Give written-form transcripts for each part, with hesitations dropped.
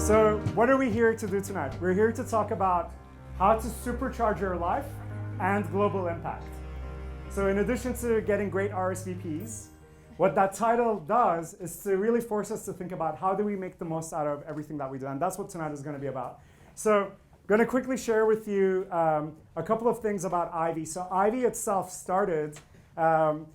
So what are we here to do tonight? We're here to talk about how to supercharge your life and global impact. So in addition to getting great RSVPs, what that title does is to really force us to think about how do we make the most out of everything that we do, and that's what tonight is going to be about. So I'm going to quickly share with you a couple of things about Ivy. So Ivy itself started from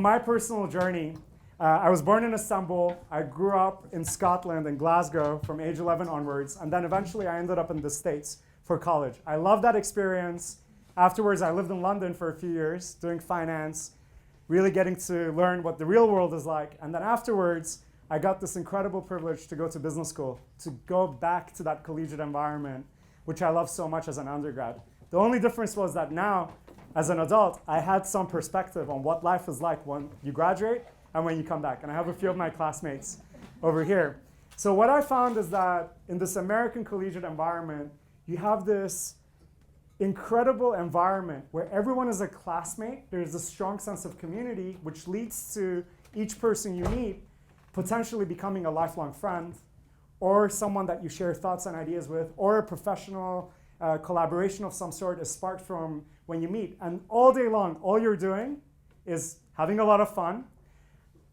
my personal journey. I was born in Istanbul. I grew up in Scotland, in Glasgow, from age 11 onwards. And then eventually I ended up in the States for college. I loved that experience. Afterwards, I lived in London for a few years doing finance, really getting to learn what the real world is like. And then afterwards, I got this incredible privilege to go to business school, to go back to that collegiate environment, which I love so much as an undergrad. The only difference was that now, as an adult, I had some perspective on what life is like when you graduate and when you come back. And I have a few of my classmates over here. So what I found is that in this American collegiate environment, you have this incredible environment where everyone is a classmate. There's a strong sense of community, which leads to each person you meet potentially becoming a lifelong friend, or someone that you share thoughts and ideas with, or a professional collaboration of some sort is sparked from when you meet. And all day long, all you're doing is having a lot of fun,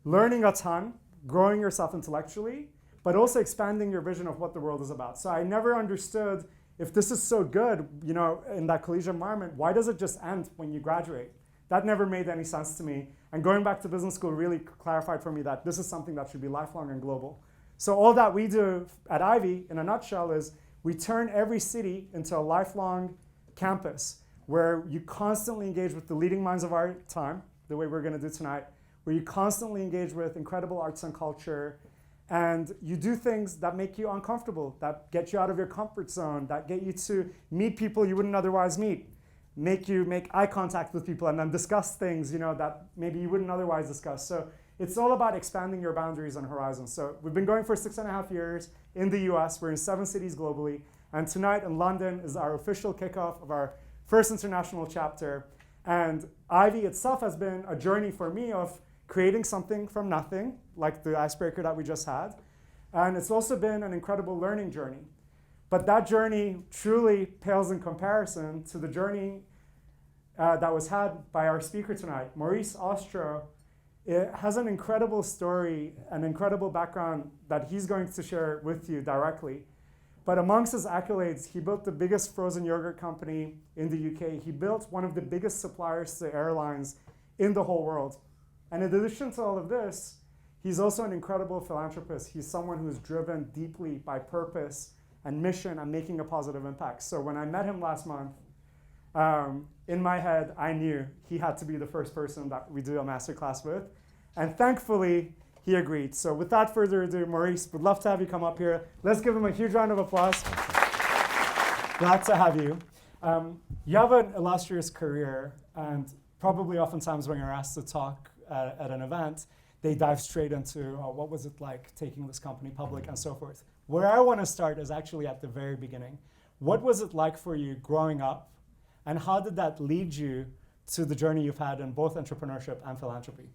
learning a ton, growing yourself intellectually, but also expanding your vision of what the world is about. So I never understood, if this is so good, in that collegiate environment, why does it just end when you graduate? That never made any sense to me. And going back to business school really clarified for me that this is something that should be lifelong and global. So all that we do at Ivy, in a nutshell, is we turn every city into a lifelong campus where you constantly engage with the leading minds of our time, the way we're going to do tonight, where you constantly engage with incredible arts and culture, and you do things that make you uncomfortable, that get you out of your comfort zone, that get you to meet people you wouldn't otherwise meet, make you make eye contact with people and then discuss things that maybe you wouldn't otherwise discuss. So it's all about expanding your boundaries and horizons. So we've been going for 6.5 years in the US. We're in 7 cities globally. And tonight in London is our official kickoff of our first international chapter. And Ivy itself has been a journey for me of creating something from nothing, like the icebreaker that we just had. And it's also been an incredible learning journey. But that journey truly pales in comparison to the journey that was had by our speaker tonight. Maurice Ostro has an incredible story, an incredible background that he's going to share with you directly. But amongst his accolades, he built the biggest frozen yogurt company in the UK. He built one of the biggest suppliers to airlines in the whole world. And in addition to all of this, he's also an incredible philanthropist. He's someone who's driven deeply by purpose and mission and making a positive impact. So when I met him last month, in my head, I knew he had to be the first person that we do a masterclass with. And thankfully, he agreed. So without further ado, Maurice, would love to have you come up here. Let's give him a huge round of applause. Glad to have you. You have an illustrious career, and probably oftentimes when you're asked to talk at an event, they dive straight into what was it like taking this company public and so forth. Where I want to start is actually at the very beginning. What was it like for you growing up, and how did that lead you to the journey you've had in both entrepreneurship and philanthropy?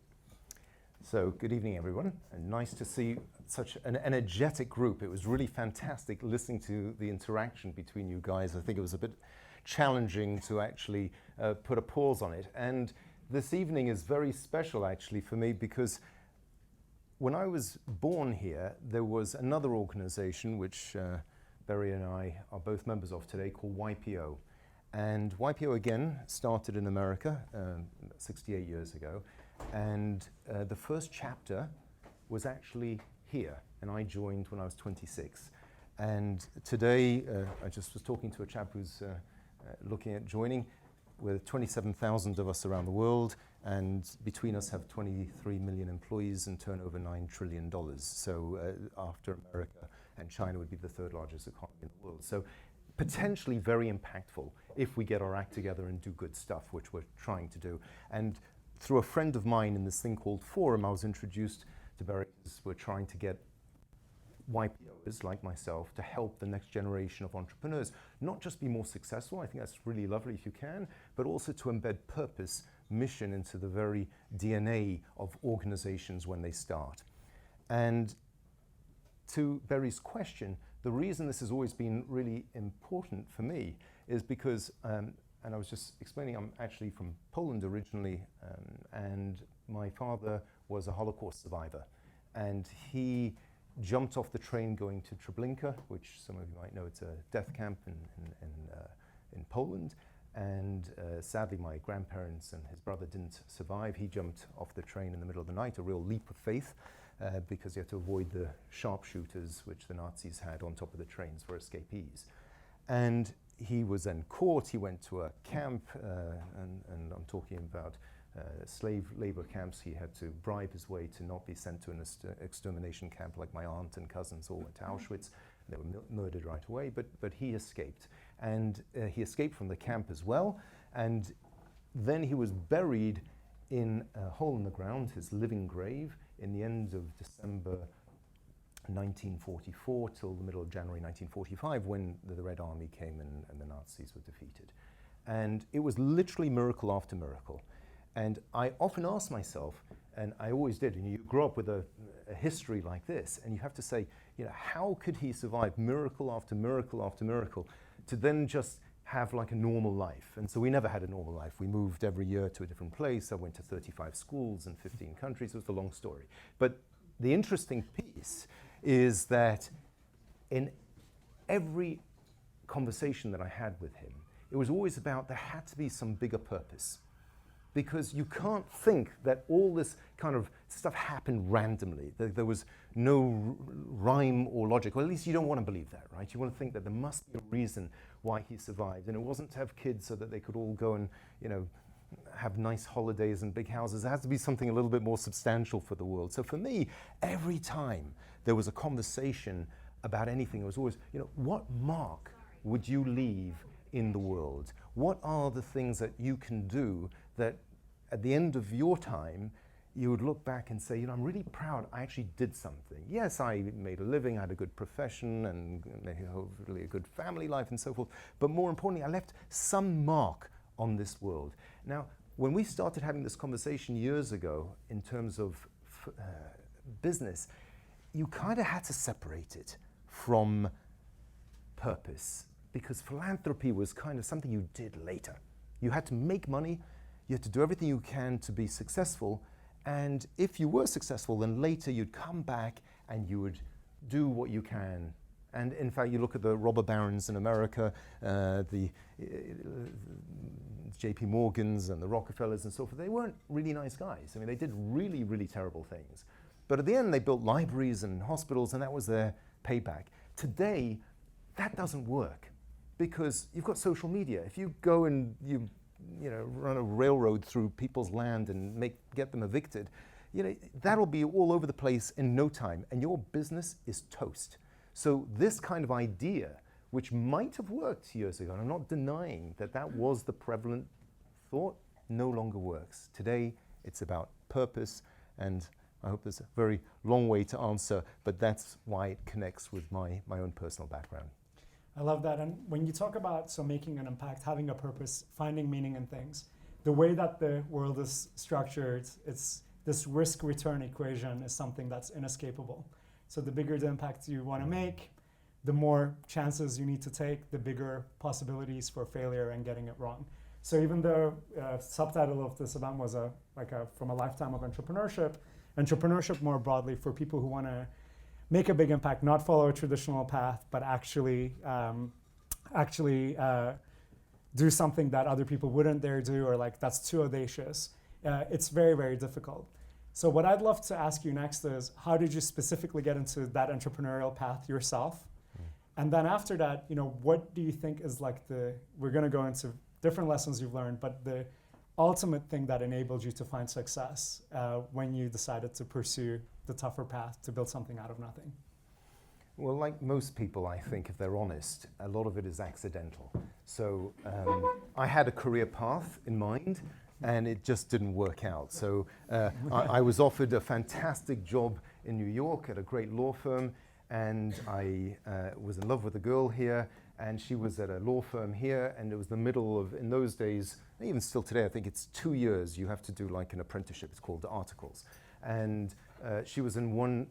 So good evening, everyone, and nice to see such an energetic group. It was really fantastic listening to the interaction between you guys. I think it was a bit challenging to actually put a pause on it. And this evening is very special actually for me because when I was born here, there was another organization which Barry and I are both members of today called YPO. And YPO again started in America 68 years ago. And the first chapter was actually here. And I joined when I was 26. And today, I just was talking to a chap who's looking at joining. We're 27,000 of us around the world, and between us have 23 million employees and turn over $9 trillion. So after America and China would be the third largest economy in the world. So potentially very impactful if we get our act together and do good stuff, which we're trying to do. And through a friend of mine in this thing called Forum, I was introduced to Barry. We're trying to get YPOs like myself to help the next generation of entrepreneurs not just be more successful, I think that's really lovely if you can, but also to embed purpose, mission into the very DNA of organizations when they start. And to Barry's question, the reason this has always been really important for me is because, and I was just explaining, I'm actually from Poland originally, and my father was a Holocaust survivor. And he jumped off the train going to Treblinka, which some of you might know, it's a death camp in Poland. And sadly, my grandparents and his brother didn't survive. He jumped off the train in the middle of the night, a real leap of faith, because he had to avoid the sharpshooters which the Nazis had on top of the trains for escapees. And he was then caught. He went to a camp, and I'm talking about slave labor camps. He had to bribe his way to not be sent to an extermination camp like my aunt and cousins all went to Auschwitz. They were murdered right away, but he escaped. And he escaped from the camp as well. And then he was buried in a hole in the ground, his living grave, in the end of December 1944 till the middle of January 1945, when the Red Army came and the Nazis were defeated. And it was literally miracle after miracle. And I often ask myself, and I always did, and you grow up with a history like this, and you have to say, how could he survive miracle after miracle after miracle to then just have like a normal life? And so we never had a normal life. We moved every year to a different place. I went to 35 schools in 15 countries. It was a long story. But the interesting piece is that in every conversation that I had with him, it was always about there had to be some bigger purpose. Because you can't think that all this kind of stuff happened randomly. There was no rhyme or logic, or at least you don't want to believe that, right? You want to think that there must be a reason why he survived. And it wasn't to have kids so that they could all go and, have nice holidays and big houses. It has to be something a little bit more substantial for the world. So for me, every time there was a conversation about anything, it was always, what mark would you leave in the world? What are the things that you can do that at the end of your time, you would look back and say, I'm really proud I actually did something. Yes, I made a living, I had a good profession, and hopefully a good family life and so forth. But more importantly, I left some mark on this world. Now, when we started having this conversation years ago in terms of business, you kind of had to separate it from purpose, because philanthropy was kind of something you did later. You had to make money, you had to do everything you can to be successful, and if you were successful, then later you'd come back and you would do what you can. And in fact, you look at the robber barons in America, the JP Morgans and the Rockefellers and so forth, they weren't really nice guys. I mean, they did really, really terrible things. But at the end, they built libraries and hospitals, and that was their payback. Today, that doesn't work, because you've got social media. If you go and you run a railroad through people's land and get them evicted, that'll be all over the place in no time, and your business is toast. So this kind of idea, which might have worked years ago, and I'm not denying that that was the prevalent thought, no longer works. Today, it's about purpose, and I hope there's a very long way to answer, but that's why it connects with my own personal background. I love that. And when you talk about making an impact, having a purpose, finding meaning in things, the way that the world is structured, it's this risk-return equation is something that's inescapable. So the bigger the impact you want to make, the more chances you need to take, the bigger possibilities for failure and getting it wrong. So even the subtitle of this event was from a lifetime of entrepreneurship more broadly for people who want to make a big impact, not follow a traditional path, but actually do something that other people wouldn't dare do, or that's too audacious. It's very, very difficult. So what I'd love to ask you next is, how did you specifically get into that entrepreneurial path yourself? And then after that, what do you think is we're going to go into different lessons you've learned, but the ultimate thing that enabled you to find success when you decided to pursue the tougher path to build something out of nothing? Well, like most people, I think, if they're honest, a lot of it is accidental. So I had a career path in mind, and it just didn't work out. So I was offered a fantastic job in New York at a great law firm, and I was in love with a girl here, and she was at a law firm here, and it was the middle of, in those days, even still today, I think it's 2 years you have to do like an apprenticeship. It's called articles. And she was in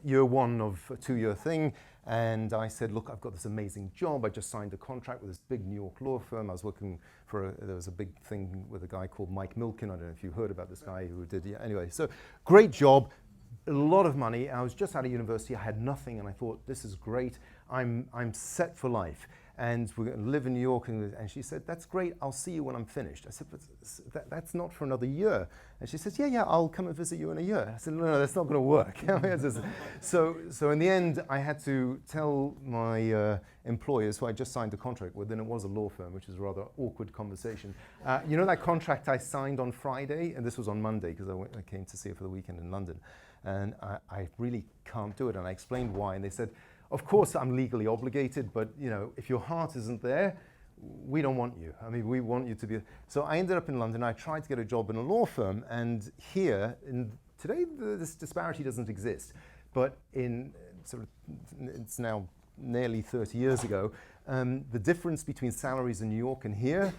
year one of a 2-year thing, and I said, look, I've got this amazing job. I just signed a contract with this big New York law firm. I was working there was a big thing with a guy called Mike Milken. I don't know if you heard about this guy who did, yeah, anyway. So great job, a lot of money. I was just out of university. I had nothing, and I thought, this is great. I'm set for life. And we're going to live in New York. And she said, that's great. I'll see you when I'm finished. I said, but that's not for another year. And she says, yeah, I'll come and visit you in a year. I said, no, that's not going to work. So in the end, I had to tell my employers who I just signed a contract with, and it was a law firm, which is a rather awkward conversation. You know that contract I signed on Friday? And this was on Monday, because I came to see it for the weekend in London. And I really can't do it. And I explained why. And they said, of course, I'm legally obligated, but if your heart isn't there, we don't want you. I mean, we want you to be. So I ended up in London. I tried to get a job in a law firm, and here, today, this disparity doesn't exist. But it's now nearly 30 years ago, the difference between salaries in New York and here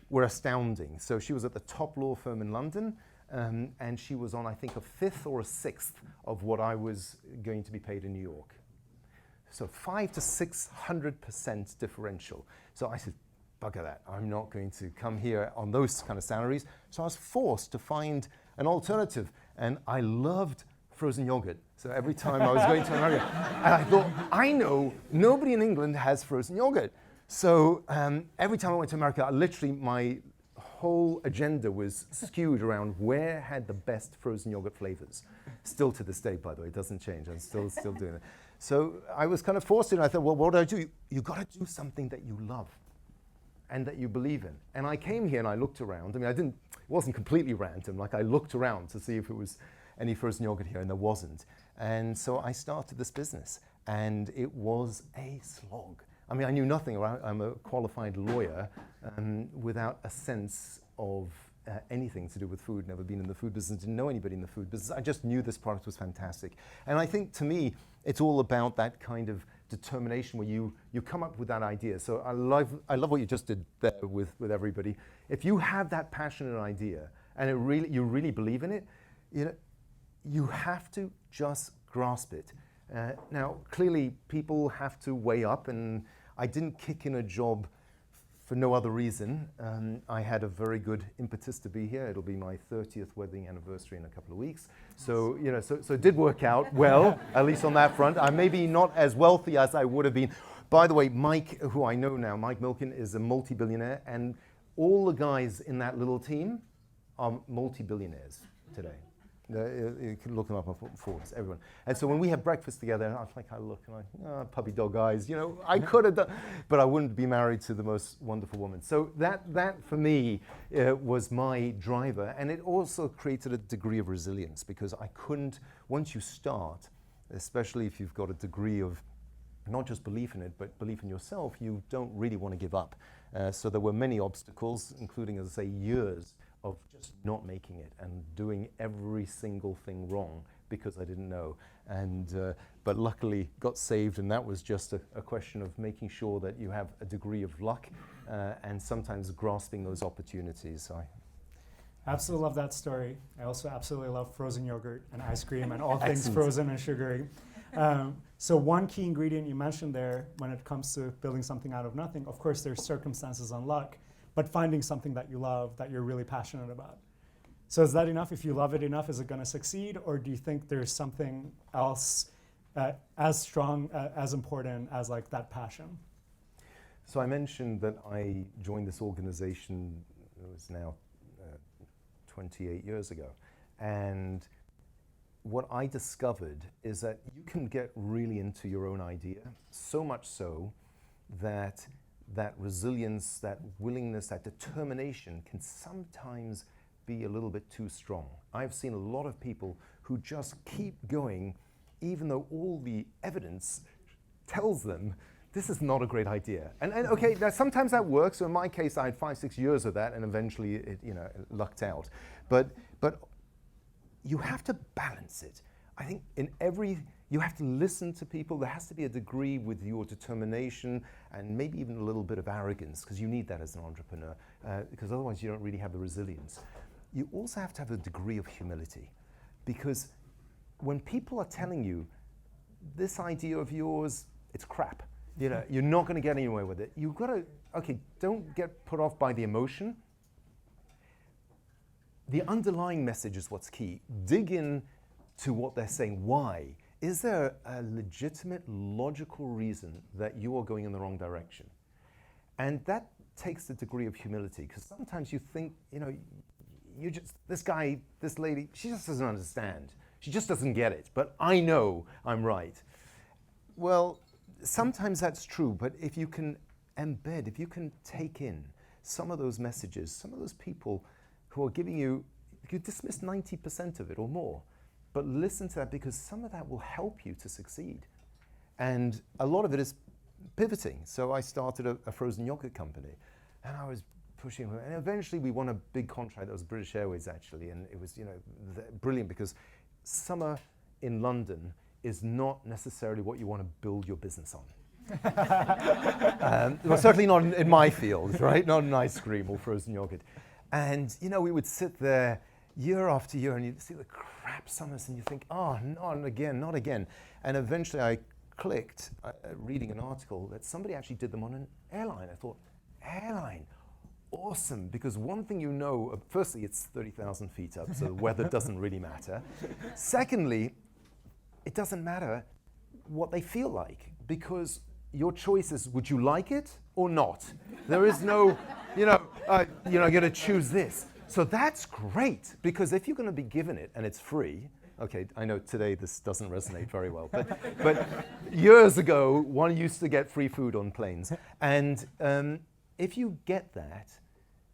were astounding. So she was at the top law firm in London, and she was on, I think, a fifth or a sixth of what I was going to be paid in New York. So 500 to 600% differential. So I said, bugger that. I'm not going to come here on those kind of salaries. So I was forced to find an alternative. And I loved frozen yogurt. So every time I was going to America, and I thought, I know nobody in England has frozen yogurt. So every time I went to America, literally my whole agenda was skewed around where had the best frozen yogurt flavors. Still to this day, by the way, it doesn't change. I'm still doing it. So I was kind of forced in. I thought, well, what do I do? You got to do something that you love and that you believe in. And I came here and I looked around. I mean, it wasn't completely random. Like, I looked around to see if it was any frozen yogurt here, and there wasn't. And so I started this business, and it was a slog. I mean, I knew nothing. I'm a qualified lawyer without a sense of anything to do with food, never been in the food business, didn't know anybody in the food business. I just knew this product was fantastic. And I think, to me, it's all about that kind of determination where you come up with that idea. So I love what you just did there with everybody. If you have that passionate idea and you really believe in it, you have to just grasp it. Now, clearly, people have to weigh up, and I didn't kick in a job for no other reason. I had a very good impetus to be here. It'll be my 30th wedding anniversary in a couple of weeks. So, so it did work out well, at least on that front. I'm maybe not as wealthy as I would have been. By the way, Mike, who I know now, Mike Milken, is a multi-billionaire, and all the guys in that little team are multi-billionaires today. You can look them up on Forbes, everyone. And so when we have breakfast together, I look and puppy dog eyes, I could have done, but I wouldn't be married to the most wonderful woman. So that for me was my driver, and it also created a degree of resilience, because I couldn't, once you start, especially if you've got a degree of not just belief in it, but belief in yourself, you don't really want to give up. So there were many obstacles, including, as I say, years of just not making it and doing every single thing wrong because I didn't know. And but luckily got saved, and that was just a question of making sure that you have a degree of luck and sometimes grasping those opportunities. So I absolutely love that story. I also absolutely love frozen yogurt and ice cream and all things frozen and sugary. So one key ingredient you mentioned there when it comes to building something out of nothing, of course there's circumstances and luck, but finding something that you love, that you're really passionate about. So is that enough? If you love it enough, is it going to succeed? Or do you think there's something else as strong, as important as like that passion? So I mentioned that I joined this organization, it was now 28 years ago. And what I discovered is that you can get really into your own idea, so much so that that resilience, that willingness, that determination can sometimes be a little bit too strong. I've seen a lot of people who just keep going even though all the evidence tells them this is not a great idea. And okay, now sometimes that works. So in my case, I had 5-6 years of that, and eventually it lucked out. But you have to balance it. I think you have to listen to people. There has to be a degree with your determination and maybe even a little bit of arrogance, because you need that as an entrepreneur, because otherwise you don't really have the resilience. You also have to have a degree of humility, because when people are telling you this idea of yours, it's crap, you know, you're not going to get anywhere with it. You've got to, okay, don't get put off by the emotion. The underlying message is what's key. Dig in to what they're saying. Why? Is there a legitimate, logical reason that you are going in the wrong direction? And that takes a degree of humility, because sometimes you think, you know, you just, this guy, this lady, she just doesn't understand. She just doesn't get it, but I know I'm right. Well, sometimes that's true, but if you can embed, if you can take in some of those messages, some of those people who are giving you, you dismiss 90% of it or more, but listen to that, because some of that will help you to succeed. And a lot of it is pivoting. So I started a frozen yogurt company, and I was pushing, and eventually we won a big contract. That was British Airways, actually, and it was, you know, brilliant, because summer in London is not necessarily what you want to build your business on. Well, certainly not in my field, right? Not an ice cream or frozen yogurt. And, you know, we would sit there year after year, and you'd see the crap summers, and you think, oh, not again, not again. And eventually I clicked, reading an article, that somebody actually did them on an airline. I thought, airline? Awesome, because one thing you know, firstly, it's 30,000 feet up, so the weather doesn't really matter. Secondly, it doesn't matter what they feel like, because your choice is, would you like it or not? There is no, you're going to choose this. So that's great, because if you're going to be given it and it's free, okay, I know today this doesn't resonate very well, but years ago, one used to get free food on planes. And if you get that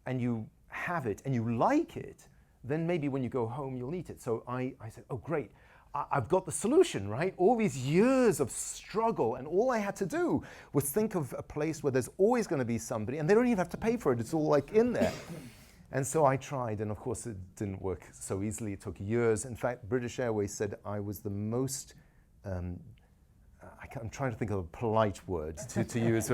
and you have it and you like it, then maybe when you go home, you'll eat it. So I said, oh, great. I've got the solution, right? All these years of struggle, and all I had to do was think of a place where there's always going to be somebody, and they don't even have to pay for it. It's all like in there. And so I tried, and of course it didn't work so easily. It took years. In fact, British Airways said I was the most, I'm trying to think of a polite word to use,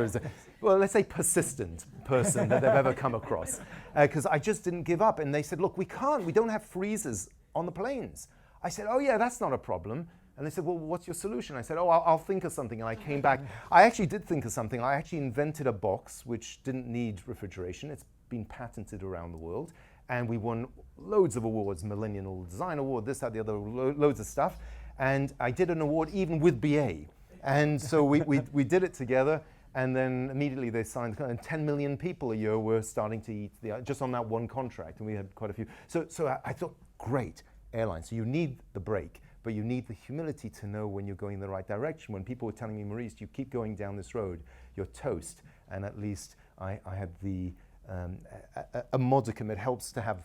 well, let's say persistent person that they've ever come across. Because I just didn't give up. And they said, look, we don't have freezers on the planes. I said, oh yeah, that's not a problem. And they said, well, what's your solution? I said, oh, I'll think of something. And I came back. I actually did think of something. I actually invented a box which didn't need refrigeration. It's been patented around the world. And we won loads of awards, Millennial Design Award, this, that, the other, loads of stuff. And I did an award even with BA. And so we did it together. And then immediately they signed, and 10 million people a year were starting to eat, just on that one contract. And we had quite a few. So I thought, great. Airlines. So you need the break, but you need the humility to know when you're going in the right direction. When people were telling me, Maurice, you keep going down this road, you're toast. And at least I had a modicum. It helps to have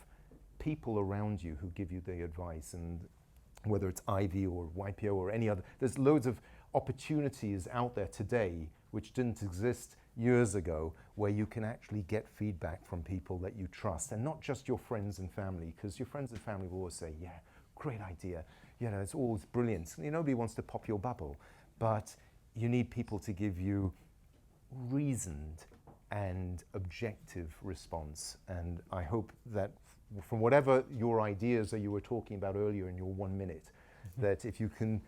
people around you who give you the advice, and whether it's Ivy or YPO or any other, there's loads of opportunities out there today which didn't exist years ago, where you can actually get feedback from people that you trust, and not just your friends and family, because your friends and family will always say, yeah, great idea, it's always brilliant. Nobody wants to pop your bubble, but you need people to give you reasoned and objective response. And I hope that from whatever your ideas that you were talking about earlier in your 1 minute, that if you can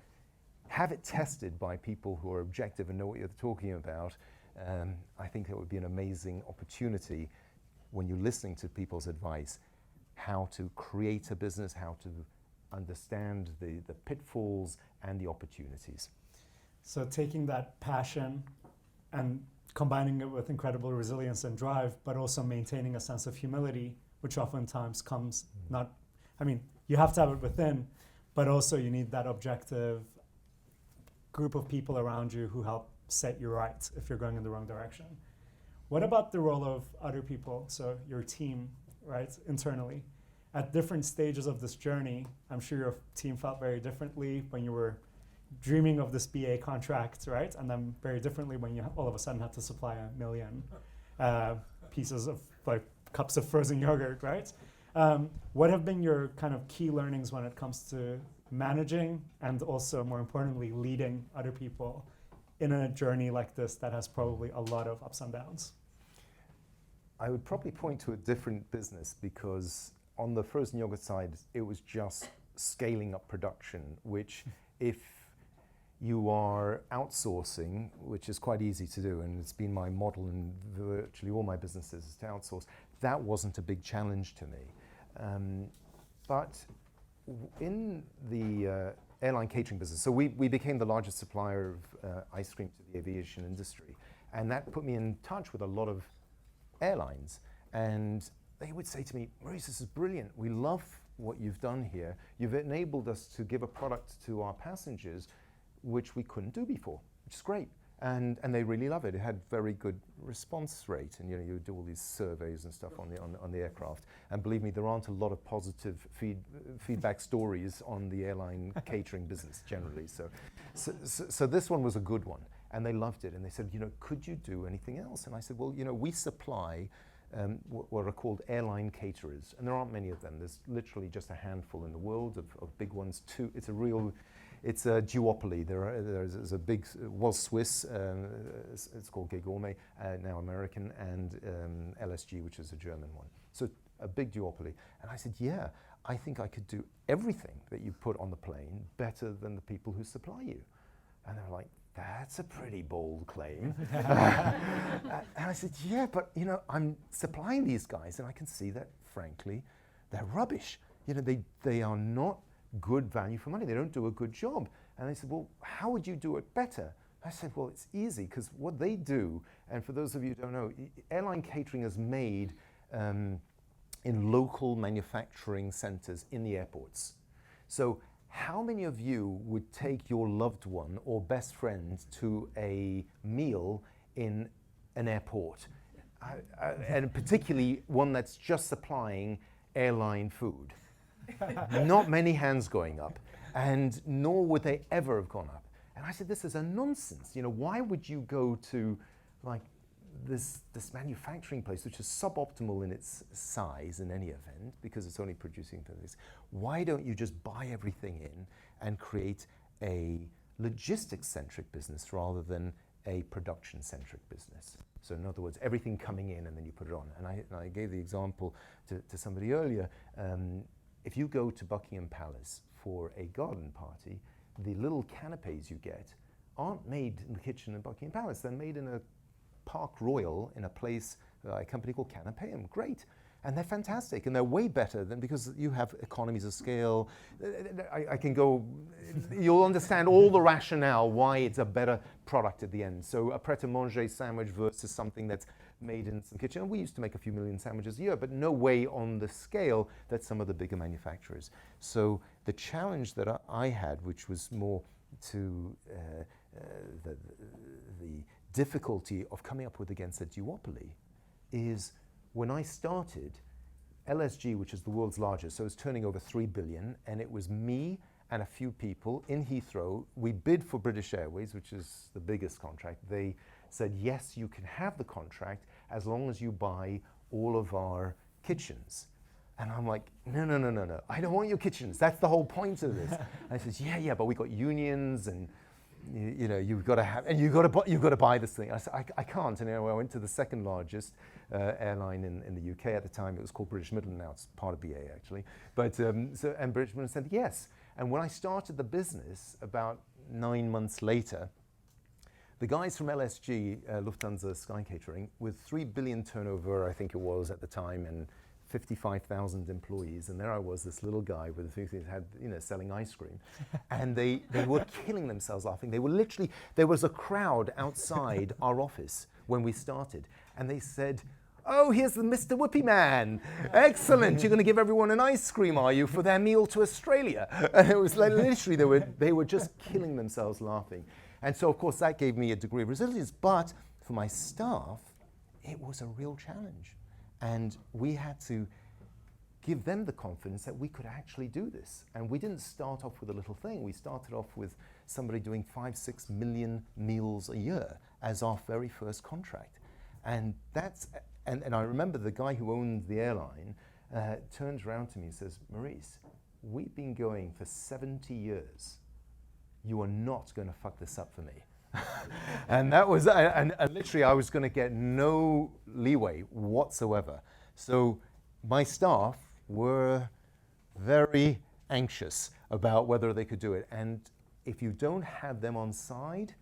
have it tested by people who are objective and know what you're talking about, I think it would be an amazing opportunity when you're listening to people's advice, how to create a business, how to understand the pitfalls and the opportunities. So taking that passion and combining it with incredible resilience and drive, but also maintaining a sense of humility, which oftentimes comes you have to have it within, but also you need that objective group of people around you who help set you right if you're going in the wrong direction. What about the role of other people, so your team, right, internally? At different stages of this journey, I'm sure your team felt very differently when you were dreaming of this BA contract, right? And then very differently when you all of a sudden had to supply 1 million pieces of cups of frozen yogurt, right? What have been your kind of key learnings when it comes to managing and also, more importantly, leading other people in a journey like this that has probably a lot of ups and downs? I would probably point to a different business, because on the frozen yogurt side, it was just scaling up production, which if you are outsourcing, which is quite easy to do, and it's been my model in virtually all my businesses is to outsource, that wasn't a big challenge to me. But in the airline catering business, so we became the largest supplier of ice cream to the aviation industry, and that put me in touch with a lot of airlines, and they would say to me, Maurice, this is brilliant, we love what you've done here, you've enabled us to give a product to our passengers which we couldn't do before, which is great. And they really love it. It had very good response rate, and you do all these surveys and stuff on the aircraft. And believe me, there aren't a lot of positive feedback stories on the airline catering business generally. So this one was a good one, and they loved it. And they said, could you do anything else? And I said, well, we supply what are called airline caterers, and there aren't many of them. There's literally just a handful in the world of big ones. It's a duopoly. There's a big, was Swiss, it's called Gay Gourmet, now American, and LSG, which is a German one. So a big duopoly. And I said, yeah, I think I could do everything that you put on the plane better than the people who supply you. And they're like, that's a pretty bold claim. And I said, yeah, but I'm supplying these guys, and I can see that, frankly, they're rubbish. They are not good value for money. They don't do a good job. And they said, well, how would you do it better? I said, well, it's easy, because what they do, and for those of you who don't know, airline catering is made in local manufacturing centers in the airports. So how many of you would take your loved one or best friend to a meal in an airport? And particularly one that's just supplying airline food? Not many hands going up, and nor would they ever have gone up. And I said, this is a nonsense. Why would you go to like this manufacturing place, which is suboptimal in its size in any event, because it's only producing things? Why don't you just buy everything in and create a logistics-centric business rather than a production-centric business? So in other words, everything coming in and then you put it on. And I gave the example to somebody earlier. If you go to Buckingham Palace for a garden party, the little canapes you get aren't made in the kitchen in Buckingham Palace. They're made in a Park Royal in a place, a company called Canapeum. Great. And they're fantastic, and they're way better than, because you have economies of scale. I can go, you'll understand all the rationale why it's a better product at the end. So a pret-a-manger sandwich versus something that's made in some kitchen. And we used to make a few million sandwiches a year, but no way on the scale that some of the bigger manufacturers. So the challenge that I had, which was more to the difficulty of coming up with against a duopoly, is when I started, LSG, which is the world's largest, so it's turning over 3 billion, and it was me and a few people in Heathrow. We bid for British Airways, which is the biggest contract. They said, yes, you can have the contract as long as you buy all of our kitchens. And I'm like, no, I don't want your kitchens. That's the whole point of this. And I says, yeah, but we got unions, and you've got to have, and you've got to buy this thing. I said, I can't. And I went to the second largest airline in the UK at the time. It was called British Midland. Now it's part of BA actually. But and British Midland said yes. And when I started the business about 9 months later, the guys from LSG, Lufthansa Sky Catering, with 3 billion turnover, I think it was at the time, and 55,000 employees, and there I was, this little guy with a few things, had, selling ice cream, and they were killing themselves laughing. They were literally, there was a crowd outside our office when we started, and they said, oh, here's the Mr. Whoopie Man. Excellent, you're going to give everyone an ice cream, are you, for their meal to Australia? And it was like, literally, they were just killing themselves laughing. And so, of course, that gave me a degree of resilience, but for my staff, it was a real challenge. And we had to give them the confidence that we could actually do this. And we didn't start off with a little thing. We started off with somebody doing 5-6 million meals a year as our very first contract. And I remember the guy who owned the airline turns around to me and says, Maurice, we've been going for 70 years. You are not going to fuck this up for me. And that was, and literally I was going to get no leeway whatsoever. So my staff were very anxious about whether they could do it. And if you don't have them on side,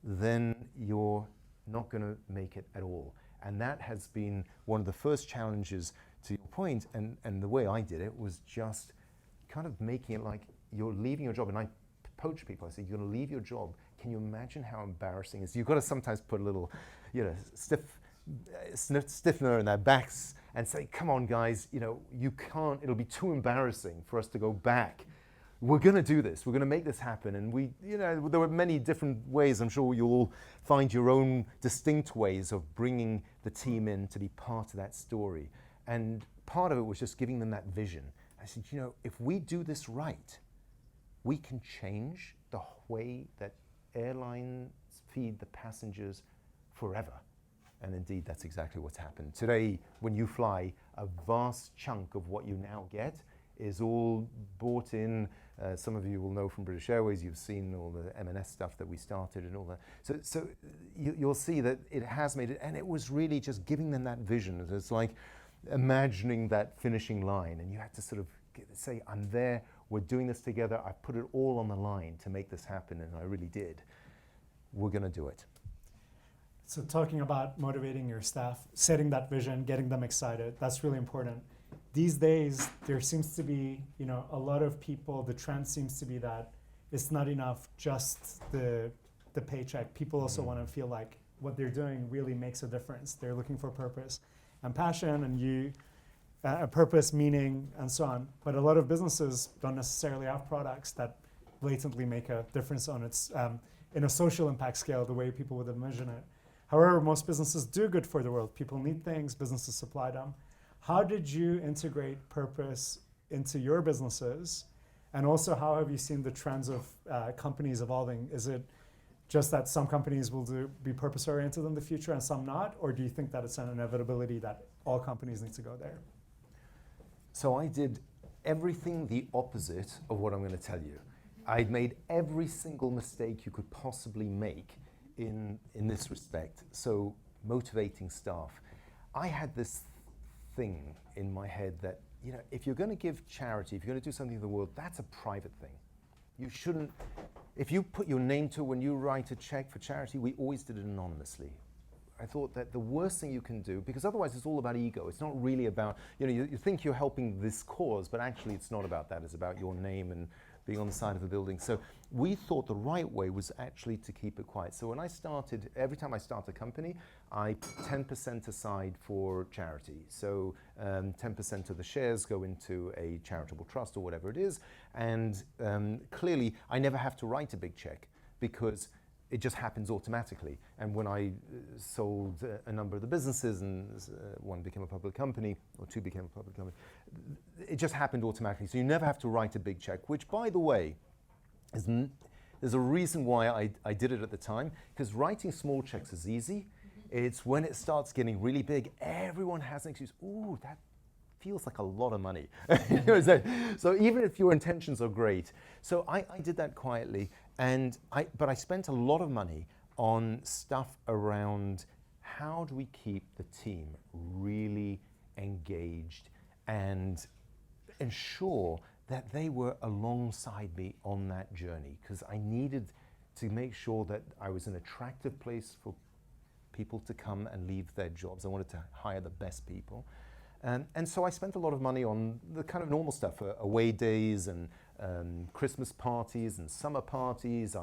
then you're not going to make it at all. And that has been one of the first challenges, to your point, and the way I did it was just kind of making it like you're leaving your job. And I poach people. I say, you're going to leave your job. Can you imagine how embarrassing it is? You've got to sometimes put a little, stiffener in their backs and say, come on, guys, you can't, it'll be too embarrassing for us to go back. We're going to do this. We're going to make this happen. And there were many different ways. I'm sure you'll all find your own distinct ways of bringing the team in to be part of that story. And part of it was just giving them that vision. I said, if we do this right, we can change the way that airlines feed the passengers forever. And indeed, that's exactly what's happened. Today, when you fly, a vast chunk of what you now get is all bought in. Some of you will know from British Airways, you've seen all the M&S stuff that we started and all that. So you'll see that it has made it, and it was really just giving them that vision. It's like imagining that finishing line, and you have to sort of say, I'm there, we're doing this together, I put it all on the line to make this happen, and I really did. We're going to do it. So talking about motivating your staff, setting that vision, getting them excited, that's really important. These days, there seems to be, a lot of people, the trend seems to be that it's not enough just the paycheck. People also want to feel like what they're doing really makes a difference. They're looking for purpose and passion and a purpose, meaning, and so on. But a lot of businesses don't necessarily have products that blatantly make a difference on its, in a social impact scale, the way people would envision it. However, most businesses do good for the world. People need things, businesses supply them. How did you integrate purpose into your businesses? And also, how have you seen the trends of companies evolving? Is it just that some companies will be purpose-oriented in the future and some not? Or do you think that it's an inevitability that all companies need to go there? So I did everything the opposite of what I'm going to tell you. I made every single mistake you could possibly make in this respect. So motivating staff. I had this thing in my head that, if you're going to give charity, if you're going to do something in the world, that's a private thing. You shouldn't, if you put your name to it when you write a check for charity, we always did it anonymously. I thought that the worst thing you can do, because otherwise it's all about ego. It's not really about, you think you're helping this cause, but actually it's not about that. It's about your name and being on the side of a building. So we thought the right way was actually to keep it quiet. So when I started, every time I start a company, I put 10% aside for charity. So 10% of the shares go into a charitable trust or whatever it is. And clearly, I never have to write a big check because it just happens automatically. And when I sold a number of the businesses, and one became a public company, or two became a public company, it just happened automatically. So you never have to write a big check, which, by the way, there's a reason why I did it at the time, because writing small checks is easy. It's when it starts getting really big, everyone has an excuse. Ooh, that feels like a lot of money. So even if your intentions are great. So I did that quietly, but I spent a lot of money on stuff around how do we keep the team really engaged and ensure that they were alongside me on that journey, because I needed to make sure that I was an attractive place for people to come and leave their jobs. I wanted to hire the best people. And so I spent a lot of money on the kind of normal stuff, away days and Christmas parties and summer parties.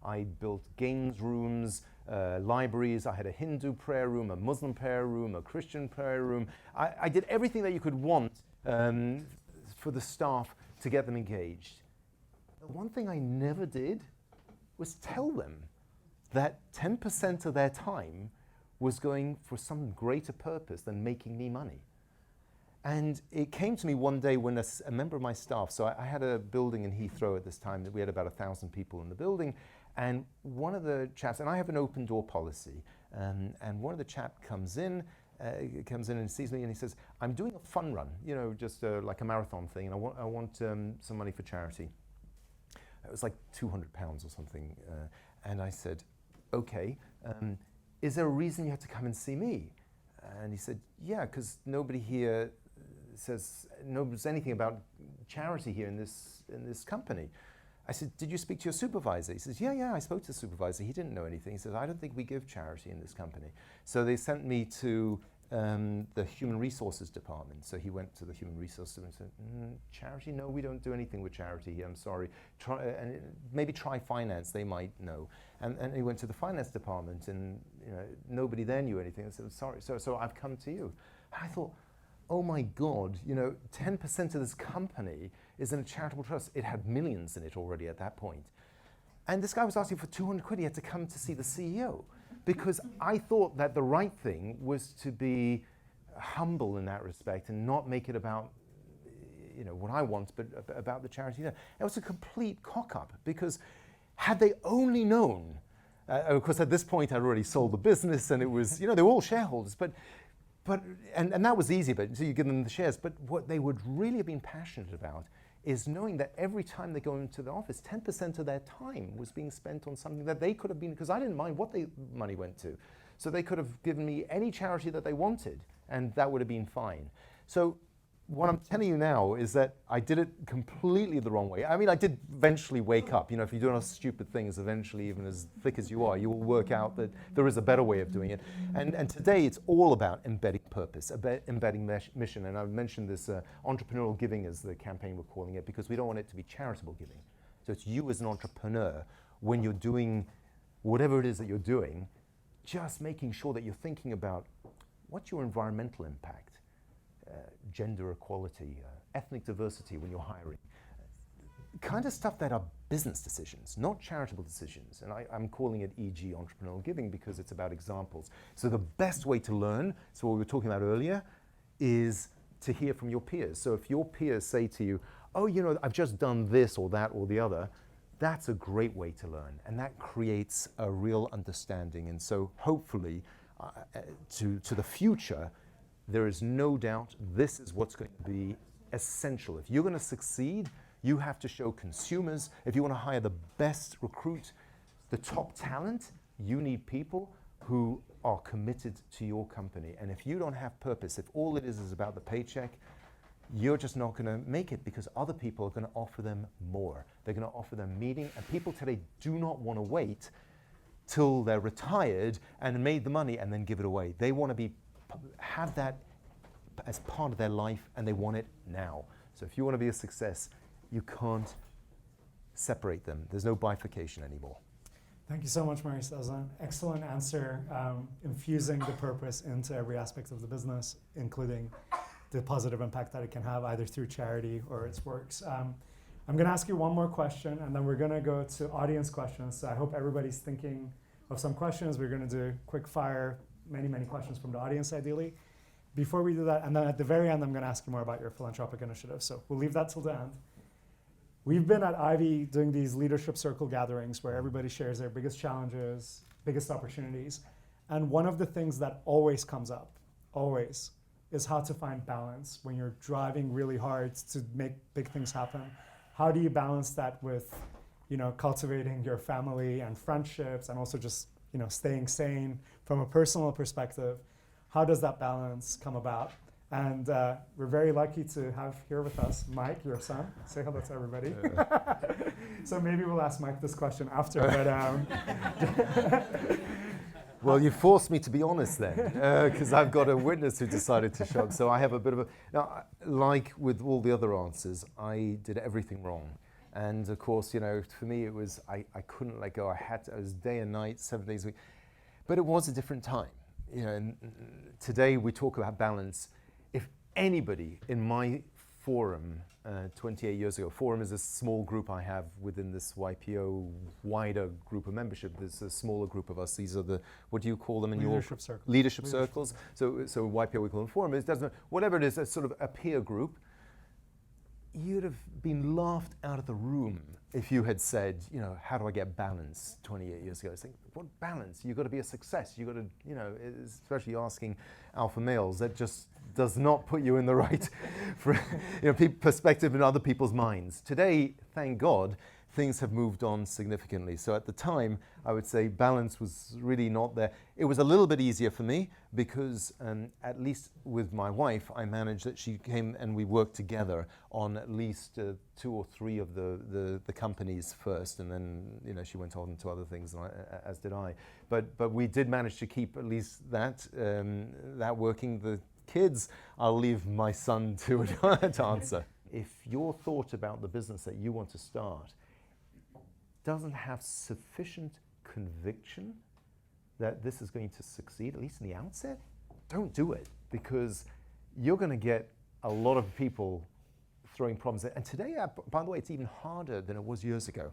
I built games rooms, libraries. I had a Hindu prayer room, a Muslim prayer room, a Christian prayer room. I did everything that you could want for the staff to get them engaged. The one thing I never did was tell them that 10% of their time was going for some greater purpose than making me money. And it came to me one day when a member of my staff, so I had a building in Heathrow at this time that we had about 1,000 people in the building, and one of the chaps, and I have an open door policy, and one of the chap comes in and sees me and he says, I'm doing a fun run, just like a marathon thing, and I want some money for charity. It was like £200 or something, and I said, okay, is there a reason you had to come and see me? And he said, yeah, because nobody here says, "Nobody's anything about charity here in this company." I said, "Did you speak to your supervisor?" He says, yeah, I spoke to the supervisor. He didn't know anything. He says, "I don't think we give charity in this company." So they sent me to the human resources department. So he went to the human resources and said, "Charity? No, we don't do anything with charity here. I'm sorry. Maybe try finance. They might know." And he went to the finance department, and nobody there knew anything. I said, "Sorry, so I've come to you." And I thought, oh my God, 10% of this company is in a charitable trust. It had millions in it already at that point. And this guy was asking for 200 quid. He had to come to see the CEO, because I thought that the right thing was to be humble in that respect and not make it about what I want, but about the charity. It was a complete cock-up, because had they only known, of course at this point I'd already sold the business, and it was, they were all shareholders, but that was easy, but so you give them the shares. But what they would really have been passionate about is knowing that every time they go into the office, 10% of their time was being spent on something that they could have been, because I didn't mind what the money went to. So they could have given me any charity that they wanted, and that would have been fine. So what I'm telling you now is that I did it completely the wrong way. I mean, I did eventually wake up. If you do enough stupid things, eventually, even as thick as you are, you will work out that there is a better way of doing it. And today, it's all about embedding purpose, embedding mission. And I've mentioned this entrepreneurial giving, as the campaign we're calling it, because we don't want it to be charitable giving. So it's you as an entrepreneur, when you're doing whatever it is that you're doing, just making sure that you're thinking about what's your environmental impact. Gender equality, ethnic diversity when you're hiring. Kind of stuff that are business decisions, not charitable decisions. And I'm calling it e.g. entrepreneurial giving because it's about examples. So the best way to learn, so what we were talking about earlier, is to hear from your peers. So if your peers say to you, "Oh, I've just done this or that or the other," that's a great way to learn. And that creates a real understanding. And so hopefully to the future, there is no doubt this is what's going to be essential. If you're going to succeed, you have to show consumers. If you want to hire the best recruit, the top talent, you need people who are committed to your company. And if you don't have purpose, if all it is about the paycheck, you're just not going to make it, because other people are going to offer them more. They're going to offer them meaning. And people today do not want to wait till they're retired and made the money and then give it away. They want to have that as part of their life, and they want it now. So if you want to be a success, you can't separate them. There's no bifurcation anymore. Thank you so much, Maurice. That was an excellent answer, infusing the purpose into every aspect of the business, including the positive impact that it can have either through charity or its works. I'm going to ask you one more question, and then we're going to go to audience questions. So I hope everybody's thinking of some questions. We're going to do quick fire, many questions from the audience, ideally. Before we do that, and then at the very end, I'm going to ask you more about your philanthropic initiative. So we'll leave that till the end. We've been at Ivy doing these leadership circle gatherings where everybody shares their biggest challenges, biggest opportunities. And one of the things that always comes up, always, is how to find balance when you're driving really hard to make big things happen. How do you balance that with, cultivating your family and friendships, and also just, staying sane from a personal perspective? How does that balance come about? And we're very lucky to have here with us Mike, your son. Say hello to everybody. So maybe we'll ask Mike this question after. But well, you forced me to be honest then, because I've got a witness who decided to show up. So I have a bit of a... Now, like with all the other answers, I did everything wrong. And of course, for me, it was, I couldn't let go. I was day and night, 7 days a week. But it was a different time. And today we talk about balance. If anybody in my forum, 28 years ago, forum is a small group I have within this YPO wider group of membership. There's a smaller group of us. These are the, what do you call them in leadership circles. Leadership circles. So YPO we call them forum. It doesn't, whatever it is, a sort of a peer group. You'd have been laughed out of the room if you had said, how do I get balance 28 years ago? I was thinking, what balance? You've got to be a success. You've got to, especially asking alpha males, that just does not put you in the right perspective in other people's minds. Today, thank God, things have moved on significantly. So at the time, I would say balance was really not there. It was a little bit easier for me because at least with my wife, I managed that she came and we worked together on at least 2 or 3 of the companies first, and then she went on to other things, as did I. But we did manage to keep at least that working. The kids, I'll leave my son to answer. If your thought about the business that you want to start doesn't have sufficient conviction that this is going to succeed, at least in the outset, don't do it, because you're going to get a lot of people throwing problems in. And today, by the way, it's even harder than it was years ago,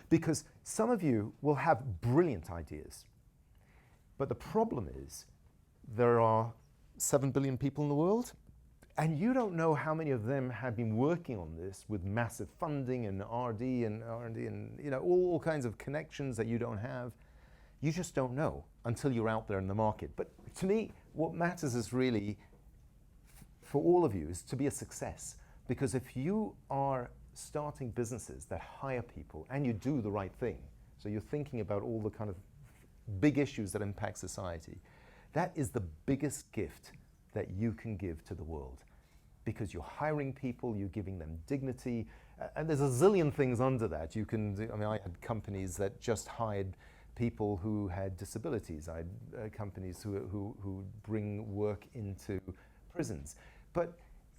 because some of you will have brilliant ideas. But the problem is there are 7 billion people in the world, and you don't know how many of them have been working on this with massive funding and R&D and all kinds of connections that you don't have. You just don't know until you're out there in the market. But to me, what matters is really, for all of you, is to be a success. Because if you are starting businesses that hire people and you do the right thing, so you're thinking about all the kind of big issues that impact society, that is the biggest gift that you can give to the world, because you're hiring people, you're giving them dignity, and there's a zillion things under that. You can do, I had companies that just hired people who had disabilities. I had companies who bring work into prisons. But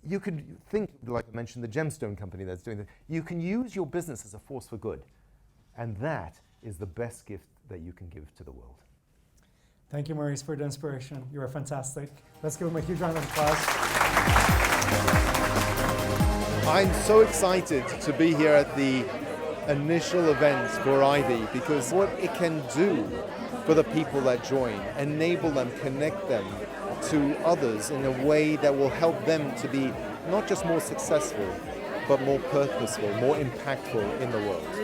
you could think, like I mentioned, the Gemstone company that's doing that. You can use your business as a force for good, and that is the best gift that you can give to the world. Thank you, Maurice, for the inspiration. You are fantastic. Let's give him a huge round of applause. I'm so excited to be here at the initial event for Ivy, because what it can do for the people that join, enable them, connect them to others in a way that will help them to be not just more successful, but more purposeful, more impactful in the world.